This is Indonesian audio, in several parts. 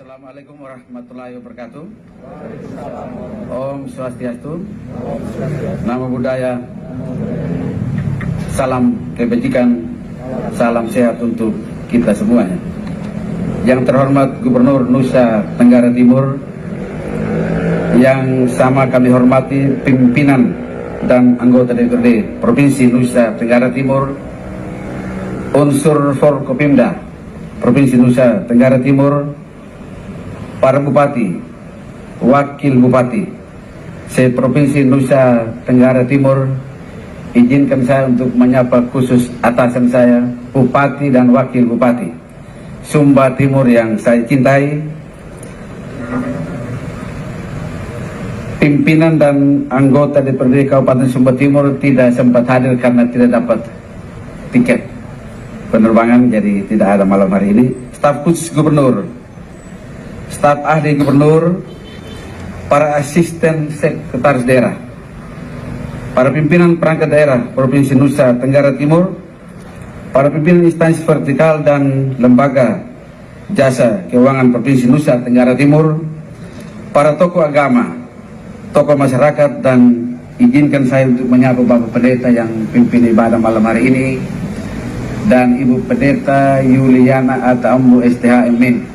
Assalamualaikum warahmatullahi wabarakatuh. Om Swastiastu, Namo Buddhaya, salam kebajikan, salam sehat untuk kita semuanya. Yang terhormat Gubernur Nusa Tenggara Timur, yang sama kami hormati pimpinan dan anggota DPRD Provinsi Nusa Tenggara Timur, unsur Forkopimda Provinsi Nusa Tenggara Timur, para bupati, wakil bupati se-Provinsi Nusa Tenggara Timur, izinkan saya untuk menyapa khusus atasan saya, bupati dan wakil bupati Sumba Timur yang saya cintai, pimpinan dan anggota DPRD Kabupaten Sumba Timur tidak sempat hadir karena tidak dapat tiket penerbangan, jadi tidak ada malam hari ini. Staf khusus gubernur, staf ahli gubernur, para asisten sekretaris daerah, para pimpinan perangkat daerah Provinsi Nusa Tenggara Timur, para pimpinan instansi vertikal dan lembaga jasa keuangan Provinsi Nusa Tenggara Timur, para tokoh agama, tokoh masyarakat, dan izinkan saya untuk menyapa Bapak Pendeta yang pimpin ibadah malam hari ini, dan Ibu Pendeta Yuliana Ataambu STHMN,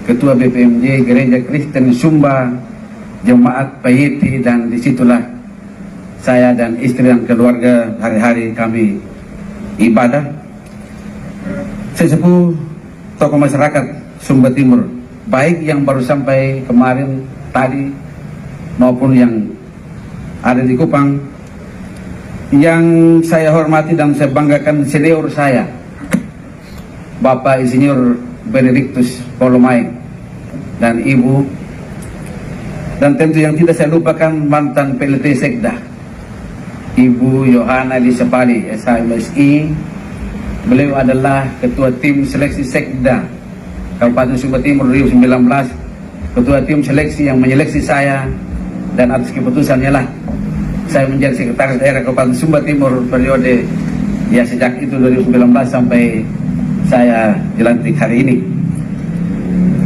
Ketua BPMJ Gereja Kristen Sumba Jemaat Pahiti, dan disitulah saya dan istri dan keluarga hari-hari kami ibadah. Sesepuh tokoh masyarakat Sumba Timur, baik yang baru sampai kemarin tadi maupun yang ada di Kupang, yang saya hormati dan saya banggakan senior saya, Bapak Insinyur Benedictus Polomai dan Ibu, dan tentu yang tidak saya lupakan mantan PLT Sekda Ibu Yohana Lisapali SHMSI. Beliau adalah ketua tim seleksi Sekda Kabupaten Sumba Timur 2019, ketua tim seleksi yang menyeleksi saya, dan atas keputusannya lah saya menjadi sekretaris daerah Kabupaten Sumba Timur periode ya sejak itu 2019 sampai saya dilantik hari ini.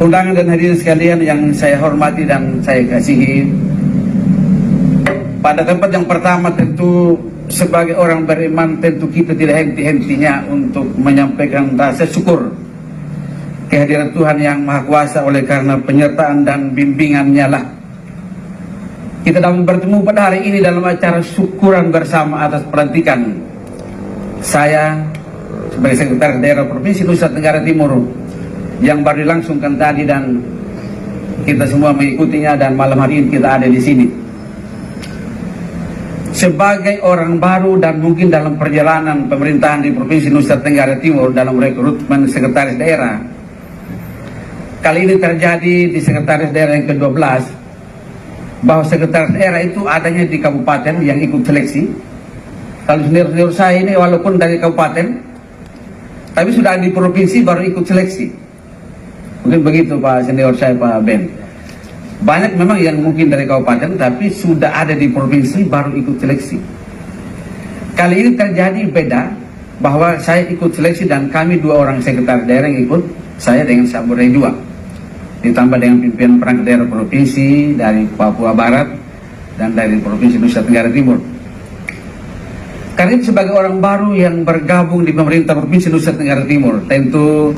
Undangan dan hadirin sekalian yang saya hormati dan saya kasihi, pada tempat yang pertama tentu sebagai orang beriman tentu kita tidak henti-hentinya untuk menyampaikan rasa syukur kehadiran Tuhan yang Maha Kuasa. Oleh karena penyertaan dan bimbingannya lah kita dapat bertemu pada hari ini dalam acara syukuran bersama atas pelantikan saya sebagai sekretaris daerah Provinsi Nusa Tenggara Timur yang baru dilangsungkan tadi, dan kita semua mengikutinya, dan malam hari ini kita ada di sini. Sebagai orang baru dan mungkin dalam perjalanan pemerintahan di Provinsi Nusa Tenggara Timur dalam rekrutmen sekretaris daerah, kali ini terjadi di sekretaris daerah yang ke-12 bahwa sekretaris daerah itu adanya di kabupaten yang ikut seleksi. Kalau senior-senior saya ini walaupun dari kabupaten, tapi sudah di provinsi baru ikut seleksi. Mungkin begitu Pak senior saya, Pak Ben. Banyak memang yang mungkin dari kabupaten tapi sudah ada di provinsi baru ikut seleksi. Kali ini terjadi beda, bahwa saya ikut seleksi dan kami dua orang sekretaris daerah yang ikut, saya dengan Samurai 2, ditambah dengan pimpinan perangkat daerah provinsi dari Papua Barat dan dari Provinsi Nusa Tenggara Timur. Karena itu sebagai orang baru yang bergabung di pemerintah Provinsi Nusa Tenggara Timur, tentu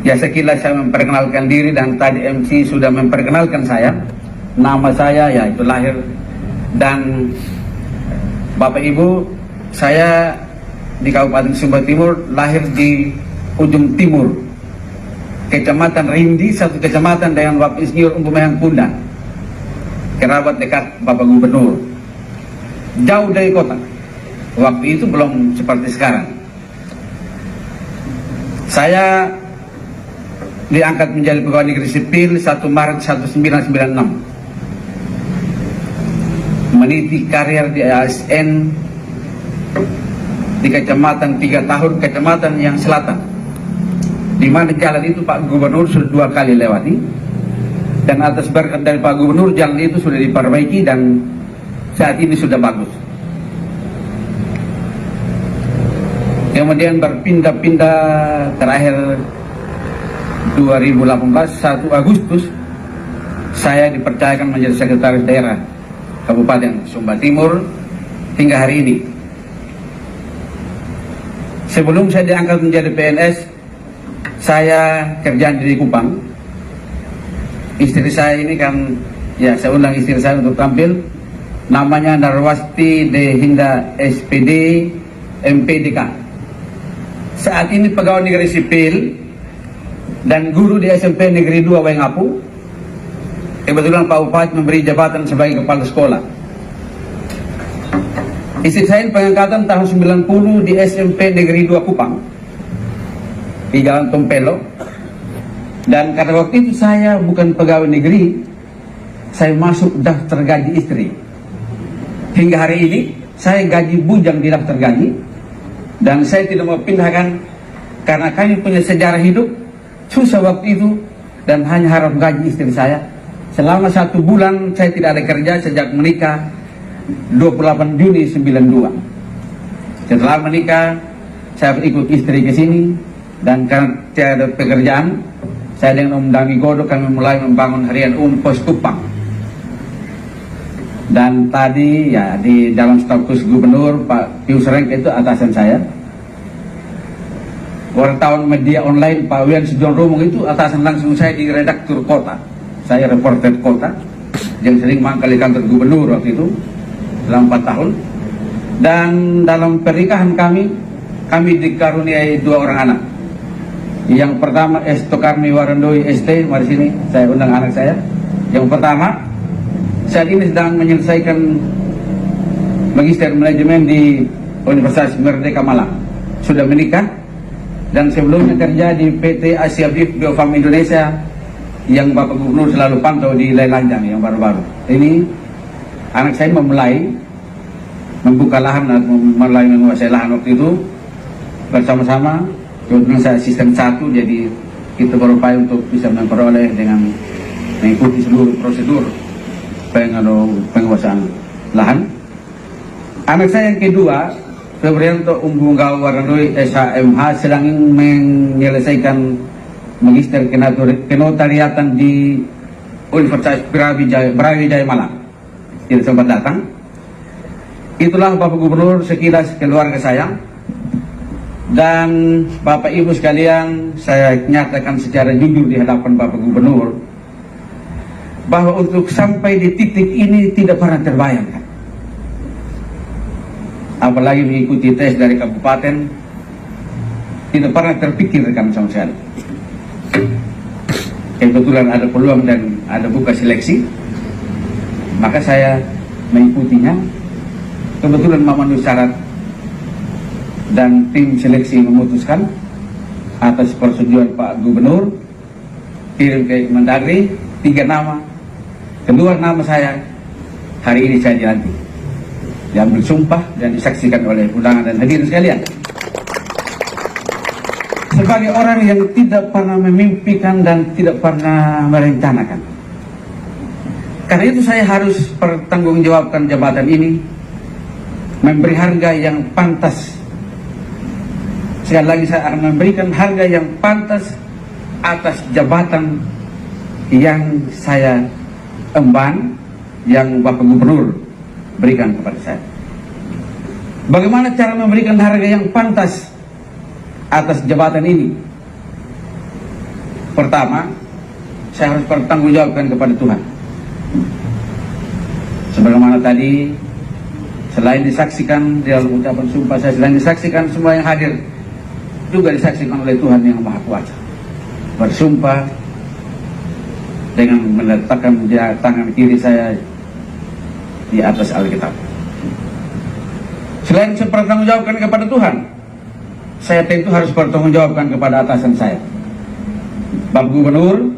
ya sekilas saya memperkenalkan diri, dan tadi MC sudah memperkenalkan saya. Nama saya yaitu lahir dan Bapak Ibu, saya di Kabupaten Sumba Timur, lahir di ujung timur Kecamatan Rindi, satu kecamatan dengan Bapak Insinyur Umpumahang Punda, kerabat dekat Bapak Gubernur, jauh dari kota. Waktu itu belum seperti sekarang. Saya diangkat menjadi pegawai negeri sipil 1 Maret 1996, meniti karir di ASN di kecamatan 3 tahun, kecamatan yang selatan, di mana jalan itu Pak Gubernur sudah 2 kali lewati, dan atas berkat dari Pak Gubernur jalan itu sudah diperbaiki dan saat ini sudah bagus. Kemudian berpindah-pindah, terakhir 2018, 1 Agustus, saya dipercayakan menjadi sekretaris daerah Kabupaten Sumba Timur hingga hari ini. Sebelum saya diangkat menjadi PNS, saya kerja di Kupang. Istri saya ini kan, ya saya undang istri saya untuk tampil. Namanya Narwasti Dehinda SPD MPDK. Saat ini pegawai negeri sipil dan guru di SMP Negeri 2 Waingapu. Kebetulan Pak Bupati memberi jabatan sebagai kepala sekolah. Istri saya pengangkatan tahun 90 di SMP Negeri 2 Kupang di Jalan Tompelo. Dan karena waktu itu saya bukan pegawai negeri, saya masuk daftar gaji istri. Hingga hari ini saya gaji bujang di daftar gaji, dan saya tidak mau pindahkan karena kami punya sejarah hidup susah waktu itu, dan hanya harap gaji istri saya. Selama 1 bulan saya tidak ada kerja sejak menikah 28 Juni 92. Setelah menikah saya ikut istri ke sini, dan karena tidak ada pekerjaan, saya dengan Om Dami Godo kami mulai membangun harian Pos Kupang. Dan tadi ya di dalam status gubernur Pak Pius Rengke itu atasan saya. Wartawan media online Pak Wian Sujon Romong itu atasan langsung saya di redaktur kota. Saya reporter kota yang sering mangkal di kantor gubernur waktu itu selama 4 tahun. Dan dalam pernikahan kami dikaruniai 2 orang anak. Yang pertama Estokarni Warandoi ST, mari sini saya undang anak saya. Yang pertama saat ini sedang menyelesaikan magister manajemen di Universitas Merdeka Malang. Sudah menikah dan sebelumnya kerja di PT Asia Beef Biofarm Indonesia yang Bapak Gubernur selalu pantau di Lelanjang yang baru-baru. Ini anak saya memulai membuka lahan atau mulai menguasai lahan waktu itu bersama-sama. Kebetulan saya sistem 1, jadi kita berupaya untuk bisa memperoleh dengan mengikuti seluruh prosedur penguasaan lahan. Anak saya yang kedua, Febrianto Umbunggaw Warandoi SHMH, sedang menyelesaikan magister kenotariatan di Universitas Brawijaya Malang. Tidak sempat datang. Itulah Bapak Gubernur sekilas keluarga saya. Dan Bapak Ibu sekalian, saya nyatakan secara jujur di hadapan Bapak Gubernur bahwa untuk sampai di titik ini tidak pernah terbayangkan. Apalagi mengikuti tes dari kabupaten, tidak pernah terpikirkan sama sekali. Kebetulan ada peluang dan ada buka seleksi, maka saya mengikutinya. Kebetulan memenuhi syarat dan tim seleksi memutuskan atas persetujuan Pak Gubernur, kirim ke Mendagri 3 nama. Keluar nama saya, hari ini saya dilantik, diambil sumpah dan disaksikan oleh undangan dan hadirin sekalian. Sebagai orang yang tidak pernah memimpikan dan tidak pernah merencanakan, karena itu saya harus pertanggungjawabkan jabatan ini, memberi harga yang pantas. Sekali lagi saya akan memberikan harga yang pantas atas jabatan yang saya emban, yang Bapak Gubernur berikan kepada saya. Bagaimana cara memberikan harga yang pantas atas jabatan ini? Pertama, saya harus bertanggungjawabkan kepada Tuhan. Sebagaimana tadi, selain disaksikan di dalam ucapan sumpah saya, selain disaksikan semua yang hadir, juga disaksikan oleh Tuhan yang Maha Kuasa. Bersumpah dengan meletakkan tangan kiri saya di atas Alkitab. Selain saya bertanggungjawabkan kepada Tuhan, saya tentu harus bertanggungjawabkan kepada atasan saya, Bapak Gubernur,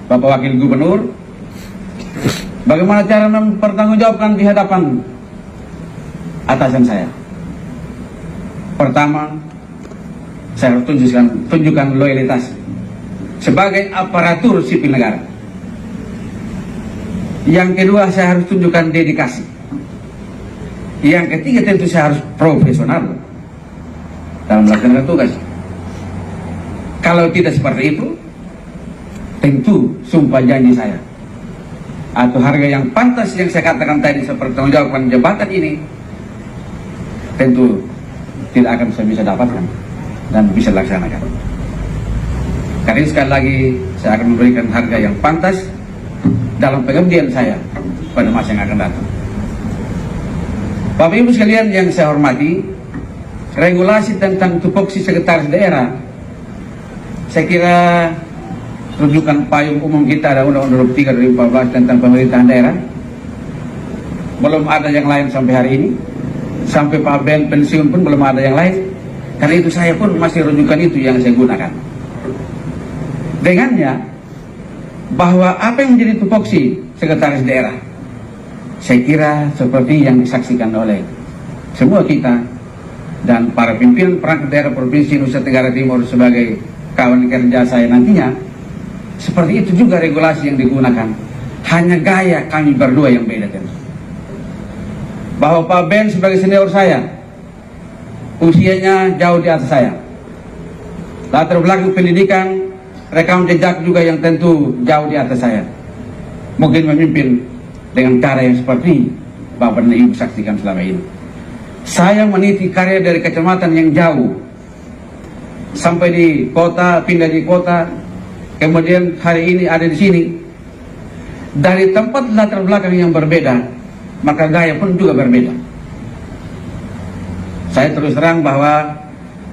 Bapak Wakil Gubernur. Bagaimana cara mempertanggungjawabkan di hadapan atasan saya? Pertama, saya harus tunjukkan loyalitas sebagai aparatur sipil negara. Yang kedua, saya harus tunjukkan dedikasi. Yang ketiga, tentu saya harus profesional dalam melaksanakan tugas. Kalau tidak seperti itu, tentu sumpah janji saya atau harga yang pantas yang saya katakan tadi seperti pertanggungjawaban jabatan ini tentu tidak akan saya bisa dapatkan dan bisa laksanakan. Karena sekali lagi saya akan memberikan harga yang pantas dalam pengabdian saya pada masa yang akan datang. Bapak Ibu sekalian yang saya hormati, regulasi tentang tupoksi sekretaris daerah, saya kira rujukan payung umum kita ada Undang-Undang 23 2014 tentang pemerintahan daerah. Belum ada yang lain sampai hari ini. Sampai Pak Ben pensiun pun belum ada yang lain. Karena itu saya pun masih rujukan itu yang saya gunakan. Dengannya, bahwa apa yang menjadi tupoksi sekretaris daerah, saya kira seperti yang disaksikan oleh semua kita dan para pimpinan perangkat daerah Provinsi Nusa Tenggara Timur sebagai kawan kerja saya nantinya, seperti itu juga regulasi yang digunakan. Hanya gaya kami berdua yang beda kan. Bahwa Pak Ben sebagai senior saya, usianya jauh di atas saya. Latar belakang pendidikan, rekam jejak juga yang tentu jauh di atas saya. Mungkin memimpin dengan cara yang seperti Bapak dan Ibu saksikan selama ini. Saya meniti karya dari kecamatan yang jauh sampai di kota, pindah di kota, kemudian hari ini ada di sini. Dari tempat latar belakang yang berbeda, maka gaya pun juga berbeda. Saya terus terang bahwa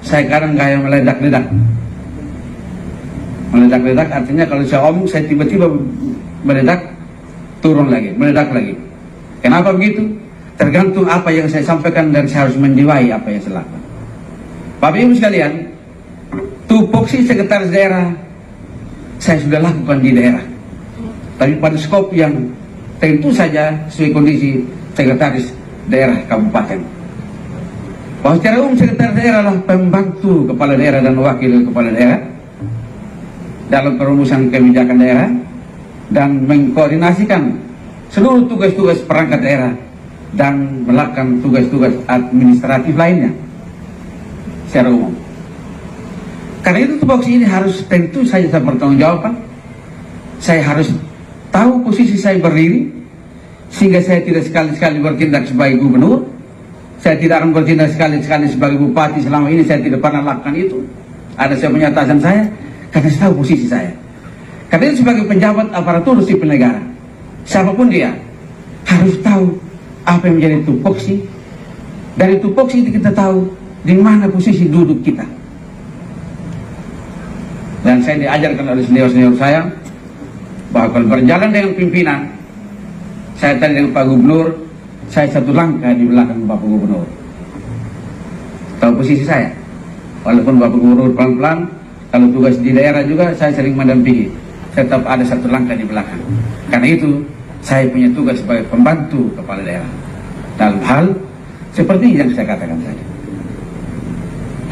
saya kadang gaya meledak-ledak. Meledak-ledak artinya kalau saya omong, saya tiba-tiba meledak, turun lagi, meledak lagi. Kenapa begitu? Tergantung apa yang saya sampaikan dan saya harus menjiwai apa yang saya lakukan. Bapak Ibu sekalian, tupoksi sekretaris daerah saya sudah lakukan di daerah, tapi pada skop yang tentu saja sesuai kondisi sekretaris daerah kabupaten. Bahwa secara umum sekretaris daerah adalah pembantu kepala daerah dan wakil kepala daerah dalam perumusan kebijakan daerah dan mengkoordinasikan seluruh tugas-tugas perangkat daerah dan melakukan tugas-tugas administratif lainnya secara umum. Karena itu tupoksi ini harus tentu saja saya bertanggungjawabkan. Saya harus tahu posisi saya berdiri, sehingga saya tidak sekali-sekali bertindak sebagai gubernur. Saya tidak akan bertindak sekali-sekali sebagai bupati. Selama ini saya tidak pernah lakukan itu. Ada saya punya atasan saya, karena saya tahu posisi saya. Karena itu sebagai penjabat aparatur sipil negara, siapapun dia harus tahu apa yang menjadi tupoksi. Dari tupoksi itu kita tahu di mana posisi duduk kita. Dan saya diajarkan oleh senior-senior saya bahwa kalau berjalan dengan pimpinan, saya tadi dengan Pak Gubernur, saya satu langkah di belakang Bapak Gubernur. Tahu posisi saya. Walaupun Bapak Gubernur pelan-pelan, kalau tugas di daerah juga saya sering mendampingi, tetap ada satu langkah di belakang. Karena itu saya punya tugas sebagai pembantu kepala daerah dalam hal seperti yang saya katakan tadi.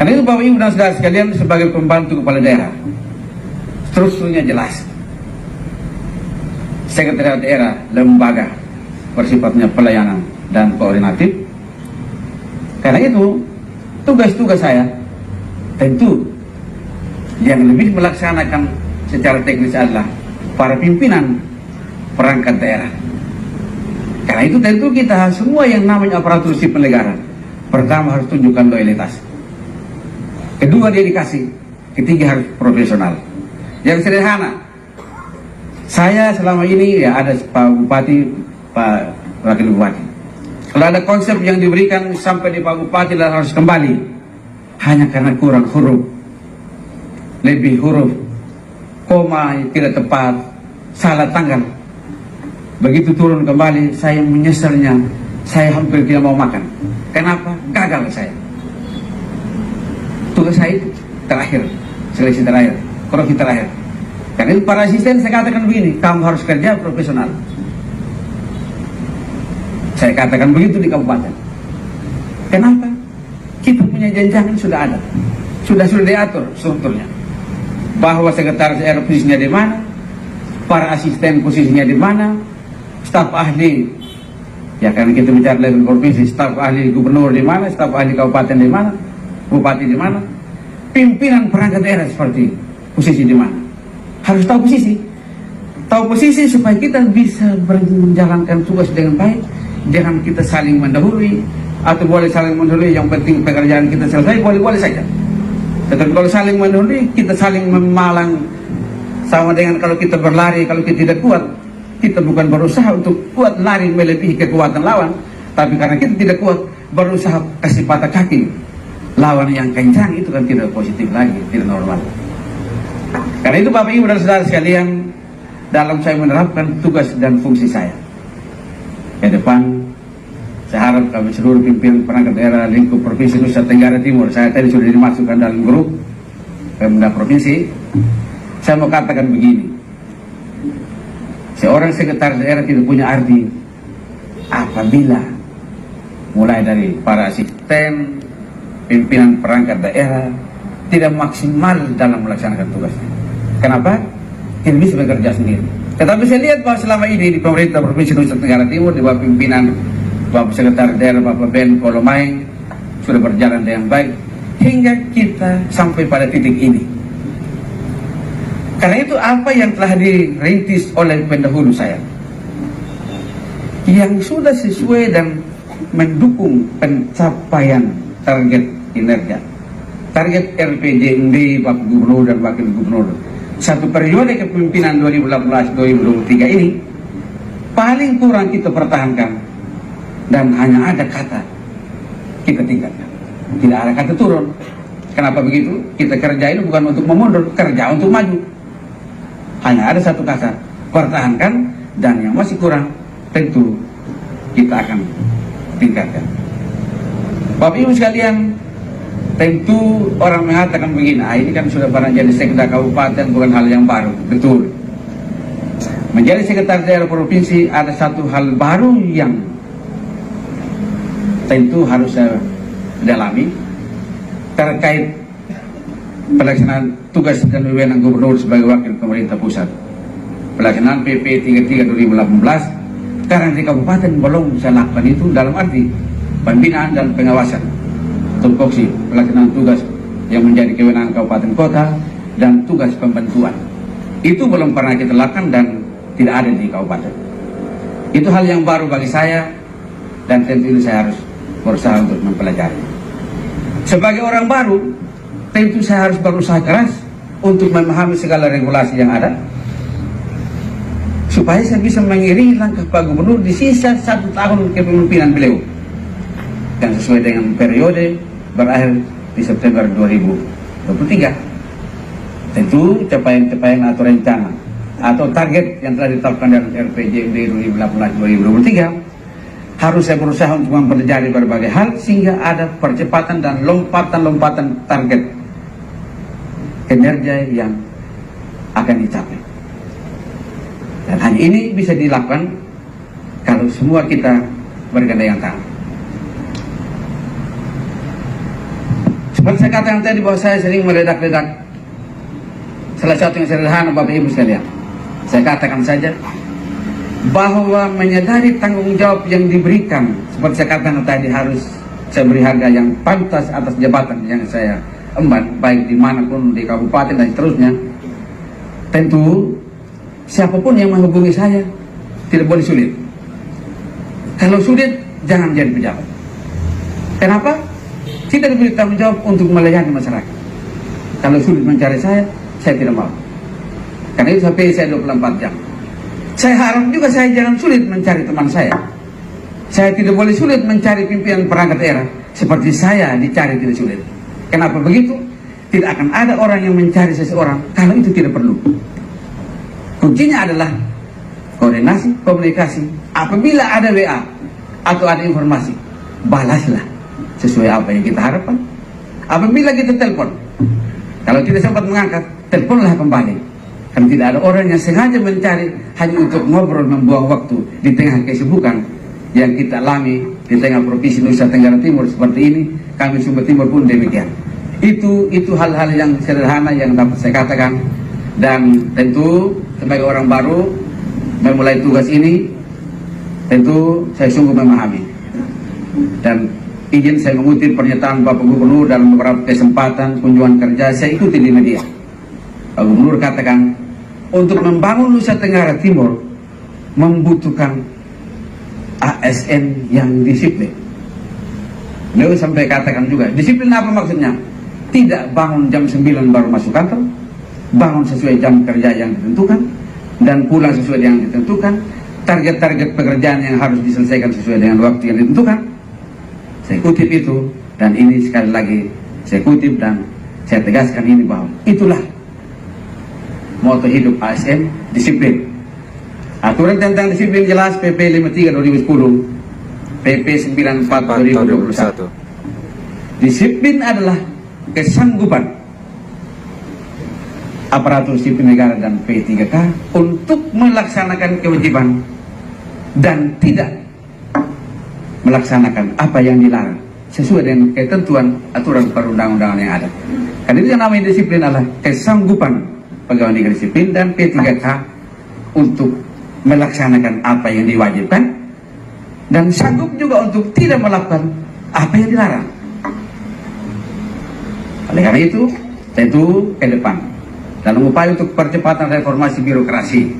Karena itu Bapak Ibu dan saudara sekalian, sebagai pembantu kepala daerah, strukturnya jelas. Sekretariat daerah lembaga bersifatnya pelayanan dan koordinatif. Karena itu tugas-tugas saya tentu yang lebih melaksanakan secara teknis adalah para pimpinan perangkat daerah. Karena itu tentu kita semua yang namanya aparatur sipil negara, pertama harus tunjukkan loyalitas, kedua dedikasi, ketiga harus profesional. Yang sederhana, saya selama ini ya ada Pak Bupati, Pak Wakil Bupati. Kalau ada konsep yang diberikan sampai di Pak Bupati dan harus kembali, hanya karena kurang huruf, lebih huruf, koma yang tidak tepat, salah tanggal. Begitu turun kembali, saya menyesalnya, saya hampir tidak mau makan. Kenapa? Gagal saya. Tugas saya itu terakhir, seleksi terakhir, koreksi terakhir. Karena itu para asisten saya katakan begini, kamu harus kerja profesional. Saya katakan begitu di kabupaten. Kenapa? Kita punya jenjangan sudah ada, sudah diatur strukturnya. Bahwa sekretaris daerah posisinya di mana, para asisten posisinya di mana, staf ahli, ya karena kita bicara level provinsi, staf ahli gubernur di mana, staf ahli kabupaten di mana, bupati di mana, pimpinan perangkat daerah seperti posisi di mana. harus tahu posisi supaya kita bisa menjalankan tugas dengan baik. Jangan kita saling mendahului, atau boleh saling mendahului, yang penting pekerjaan kita selesai, boleh saja. Tetapi kalau saling mendahului, kita saling memalang, sama dengan kalau kita berlari, kalau kita tidak kuat, kita bukan berusaha untuk kuat lari melebihi kekuatan lawan, tapi karena kita tidak kuat, berusaha kasih patah kaki lawan yang kencang, itu kan tidak positif lagi, tidak normal. Karena itu Bapak Ibu dan Saudara sekalian, dalam saya menerapkan tugas dan fungsi saya ke depan, saya harap kami seluruh pimpinan perangkat daerah lingkup Provinsi Nusa Tenggara Timur, saya tadi sudah dimasukkan dalam grup Pemda Provinsi, saya mau katakan begini, seorang sekretaris daerah tidak punya arti apabila mulai dari para asisten, pimpinan perangkat daerah tidak maksimal dalam melaksanakan tugasnya. Kenapa? Tidak bisa bekerja sendiri. Tetapi saya lihat bahwa selama ini di pemerintah Provinsi Nusa Tenggara Timur, di bawah pimpinan Bapak Sekretaris Daerah Bapak Ben Kolomaeng, sudah berjalan dengan baik hingga kita sampai pada titik ini. Karena itu apa yang telah dirintis oleh pendahulu saya, yang sudah sesuai dan mendukung pencapaian target kinerja, target RPJMD Bapak Gubernur dan Wakil Gubernur satu periode kepemimpinan 2018-2023 ini, paling kurang kita pertahankan dan hanya ada kata kita tingkatkan, tidak ada kata turun. Kenapa begitu? Kita kerja ini bukan untuk memundur, kerja untuk maju. Hanya ada satu kata, pertahankan, dan yang masih kurang tentu kita akan tingkatkan. Bapak Ibu sekalian, tentu orang mengatakan begini, ini kan sudah pernah jadi sekda kabupaten, bukan hal yang baru. Betul. Menjadi sekretaris daerah provinsi ada satu hal baru yang tentu harus saya dalami terkait pelaksanaan tugas dan wewenang gubernur sebagai wakil pemerintah pusat. Pelaksanaan PP 33 2018 karena di kabupaten belum saya lakukan itu dalam arti pembinaan dan pengawasan, tupoksi pelaksanaan tugas yang menjadi kewenangan kabupaten kota dan tugas pembantuan. Itu belum pernah kita lakukan dan tidak ada di kabupaten. Itu hal yang baru bagi saya dan tentu ini saya harus berusaha untuk mempelajari. Sebagai orang baru, tentu saya harus berusaha keras untuk memahami segala regulasi yang ada supaya saya bisa mengiringi langkah Pak Gubernur di sisa 1 tahun kepemimpinan beliau yang sesuai dengan periode berakhir di September 2023. Tentu capaian-capaian atau rencana atau target yang telah ditetapkan dalam RPJMD 2018-2023 harus saya berusaha untuk mempelajari berbagai hal sehingga ada percepatan dan lompatan-lompatan target kinerja yang akan dicapai. Dan hanya ini bisa dilakukan kalau semua kita bergandeng tangan. Seperti saya katakan tadi bahwa saya sering meledak-ledak. Salah satu yang sederhana Bapak Ibu sekalian, saya katakan saja bahwa menyadari tanggung jawab yang diberikan, seperti saya katakan tadi, harus saya beri harga yang pantas atas jabatan yang saya emban, baik dimanapun di kabupaten dan seterusnya. Tentu siapapun yang menghubungi saya tidak boleh sulit. Kalau sulit jangan jadi pejabat. Kenapa? Tidak diberi tanggung jawab untuk melayani masyarakat. Kalau sulit mencari saya tidak mau. Karena itu HP saya 24 jam. Saya harap juga saya jangan sulit mencari teman saya. Saya tidak boleh sulit mencari pimpinan perangkat daerah seperti saya dicari tidak sulit. Kenapa begitu? Tidak akan ada orang yang mencari seseorang kalau itu tidak perlu. Kuncinya adalah koordinasi, komunikasi. Apabila ada WA atau ada informasi, balaslah sesuai apa yang kita harapkan. Apabila kita telepon, kalau tidak sempat mengangkat, teleponlah kembali. Karena tidak ada orang yang sengaja mencari hanya untuk ngobrol, membuang waktu di tengah kesibukan yang kita alami di tengah Provinsi Nusa Tenggara Timur seperti ini. Kami Sumber Timur pun demikian. Itu hal-hal yang sederhana yang dapat saya katakan. Dan tentu sebagai orang baru memulai tugas ini, tentu saya sungguh memahami. Dan izin saya mengutip pernyataan Bapak Gubernur dalam beberapa kesempatan kunjungan kerja saya ikuti di media. Pak Gubernur katakan untuk membangun Nusa Tenggara Timur membutuhkan ASN yang disiplin. Beliau sampai katakan juga, disiplin apa maksudnya? Tidak bangun jam 9 baru masuk kantor, bangun sesuai jam kerja yang ditentukan, dan pulang sesuai yang ditentukan, target-target pekerjaan yang harus diselesaikan sesuai dengan waktu yang ditentukan. Saya kutip itu, dan ini sekali lagi saya kutip dan saya tegaskan ini bahwa itulah moto hidup ASN, disiplin. Aturan tentang disiplin jelas PP 53 2010, PP 94 2021. Disiplin adalah kesanggupan aparatur sipil negara dan P3K untuk melaksanakan kewajiban dan tidak melaksanakan apa yang dilarang sesuai dengan ketentuan aturan perundang-undangan yang ada. Karena itu yang namanya disiplin adalah kesanggupan pegawai negeri sipil dan P3K untuk melaksanakan apa yang diwajibkan dan sanggup juga untuk tidak melakukan apa yang dilarang. Oleh karena itu, tentu ke depan dalam upaya untuk percepatan reformasi birokrasi,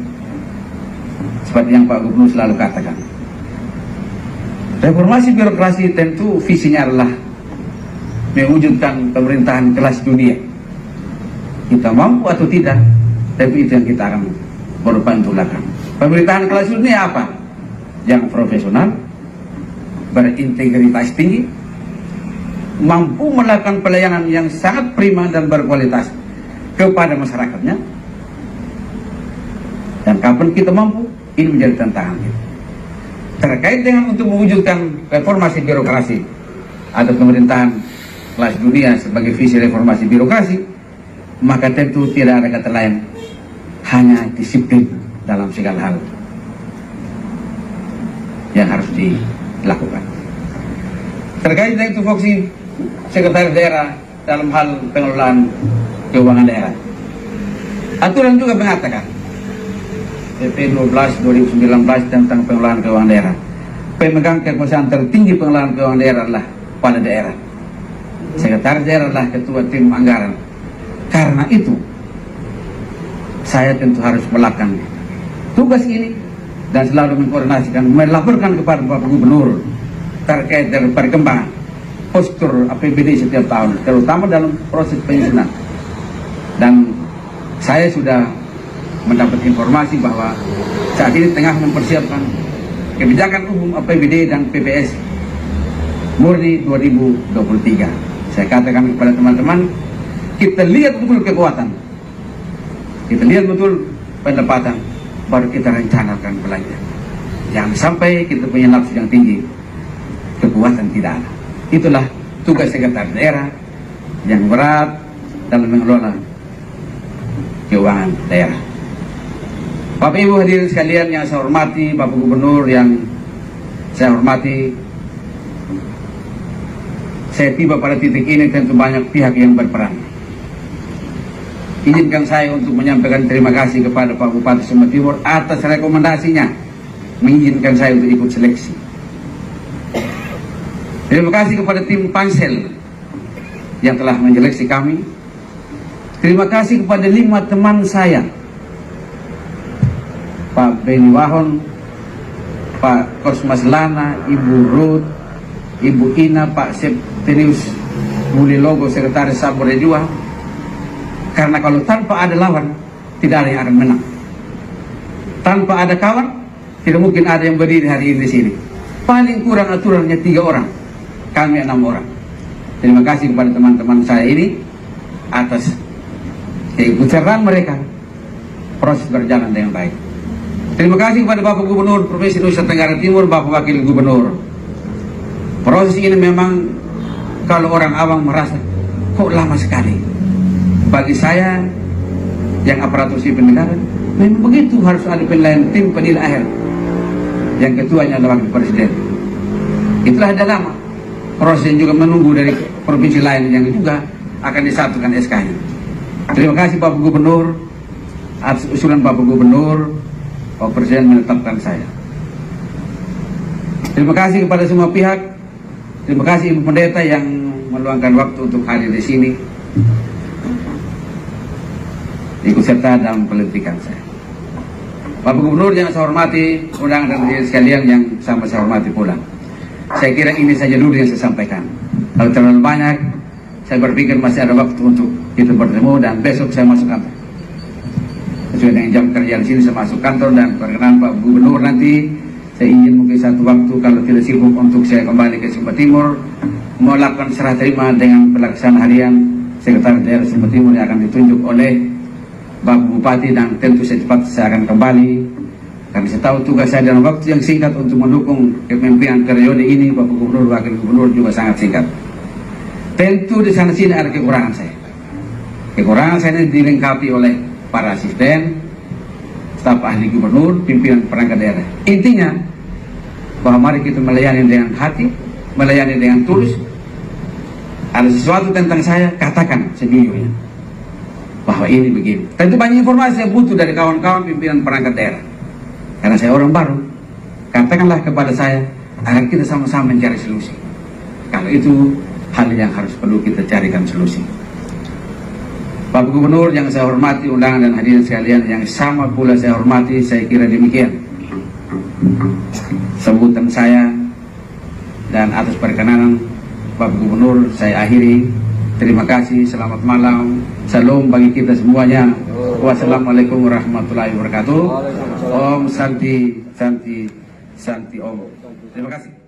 seperti yang Pak Gubernur selalu katakan, reformasi birokrasi tentu visinya adalah mewujudkan pemerintahan kelas dunia. Kita mampu atau tidak, tapi itu yang kita akan berupaya untuk lakukan. Pemerintahan kelas dunia apa? Yang profesional, berintegritas tinggi, mampu melakukan pelayanan yang sangat prima dan berkualitas kepada masyarakatnya. Dan kapan kita mampu, ini menjadi tantangan kita. Terkait dengan untuk mewujudkan reformasi birokrasi atau pemerintahan kelas dunia sebagai visi reformasi birokrasi, maka tentu tidak ada kata lain, hanya disiplin dalam segala hal yang harus dilakukan. Terkait dengan tupoksi sekretaris daerah dalam hal pengelolaan keuangan daerah, aturan juga mengatakan PP 12 2019 tentang pengelolaan keuangan daerah, pemegang kekuasaan tertinggi pengelolaan keuangan daerah adalah kepala daerah, sekretaris daerah adalah ketua tim anggaran. Karena itu saya tentu harus melakukan tugas ini dan selalu mengkoordinasikan, melaporkan kepada Bapak Gubernur terkait dengan perkembangan postur APBD setiap tahun, terutama dalam proses penyusunan. Dan saya sudah mendapat informasi bahwa saat ini tengah mempersiapkan kebijakan umum APBD dan PPS murni 2023. Saya katakan kepada teman-teman, kita lihat betul kekuatan, kita lihat betul pendapatan, baru kita rencanakan belanja. Jangan sampai kita punya nafsu yang tinggi, kekuatan tidak ada. Itulah tugas sekretaris daerah yang berat dalam mengelola keuangan daerah. Bapak Ibu hadirin sekalian yang saya hormati, Bapak Gubernur yang saya hormati, saya tiba pada titik ini tentu banyak pihak yang berperan. Izinkan saya untuk menyampaikan terima kasih kepada Pak Bupati Sumba Timur atas rekomendasinya mengizinkan saya untuk ikut seleksi. Terima kasih kepada tim Pansel yang telah menyeleksi kami. Terima kasih kepada 5 teman saya, Pak Beni Wahon, Pak Kosmas Lana, Ibu Ruth, Ibu Ina, Pak Septenius Mulilogo, Sekretaris Sabor Jua. Karena kalau tanpa ada lawan, tidak ada yang akan menang. Tanpa ada kawan, tidak mungkin ada yang berdiri hari ini di sini. Paling kurang aturannya 3 orang, kami 6 orang. Terima kasih kepada teman-teman saya ini atas keikutsertaan mereka. Proses berjalan dengan baik. Terima kasih kepada Bapak Gubernur Provinsi Nusa Tenggara Timur, Bapak Wakil Gubernur. Proses ini memang kalau orang awam merasa kok lama sekali. Bagi saya yang aparatur sipil negara, memang begitu, harus ada penilaian tim penilai akhir yang ketuanya adalah Wakil Presiden. Itulah ada lama. Proses yang juga menunggu dari provinsi lain yang juga akan disatukan SK-nya. Terima kasih Bapak Gubernur atas usulan Bapak Gubernur, Bapak Presiden menetapkan saya. Terima kasih kepada semua pihak. Terima kasih Ibu Pendeta yang meluangkan waktu untuk hadir di sini. ikut serta dalam pelantikan saya. Bapak Gubernur yang saya hormati, undangan dan hadirin sekalian yang sama saya hormati pula. Saya kira ini saja dulu yang saya sampaikan. Kalau terlalu banyak, saya berpikir masih ada waktu untuk kita bertemu dan besok saya masuk kantor. Sesuai dengan jam kerja di sini saya masuk kantor dan perkenan Pak Gubernur nanti saya ingin mungkin satu waktu kalau tidak sibuk untuk saya kembali ke Sumba Timur melakukan serah terima dengan pelaksanaan harian Sekretaris Daerah Sumba Timur yang akan ditunjuk oleh Bapak Bupati dan tentu secepat saya akan kembali karena saya tahu tugas saya dalam waktu yang singkat untuk mendukung kepemimpinan periode ini Bapak Gubernur, Wakil Gubernur juga sangat singkat. Tentu di sana sini ada kekurangan saya. Kekurangan saya ini dilengkapi oleh para asisten, staf ahli gubernur, pimpinan perangkat daerah. Intinya bahwa mari kita melayani dengan hati, melayani dengan tulus. Ada sesuatu tentang saya, katakan sejujurnya bahwa ini begini. Tentu banyak informasi yang butuh dari kawan-kawan pimpinan perangkat daerah. Karena saya orang baru, katakanlah kepada saya agar kita sama-sama mencari solusi. Kalau itu hal yang harus perlu kita carikan solusi. Bapak Gubernur yang saya hormati, undangan dan hadirin sekalian yang sama pula saya hormati, saya kira demikian sambutan saya, dan atas perkenanan Bapak Gubernur saya akhiri. Terima kasih, selamat malam, salam bagi kita semuanya. Wassalamualaikum warahmatullahi wabarakatuh. Om Santi Santi Santi Om. Terima kasih.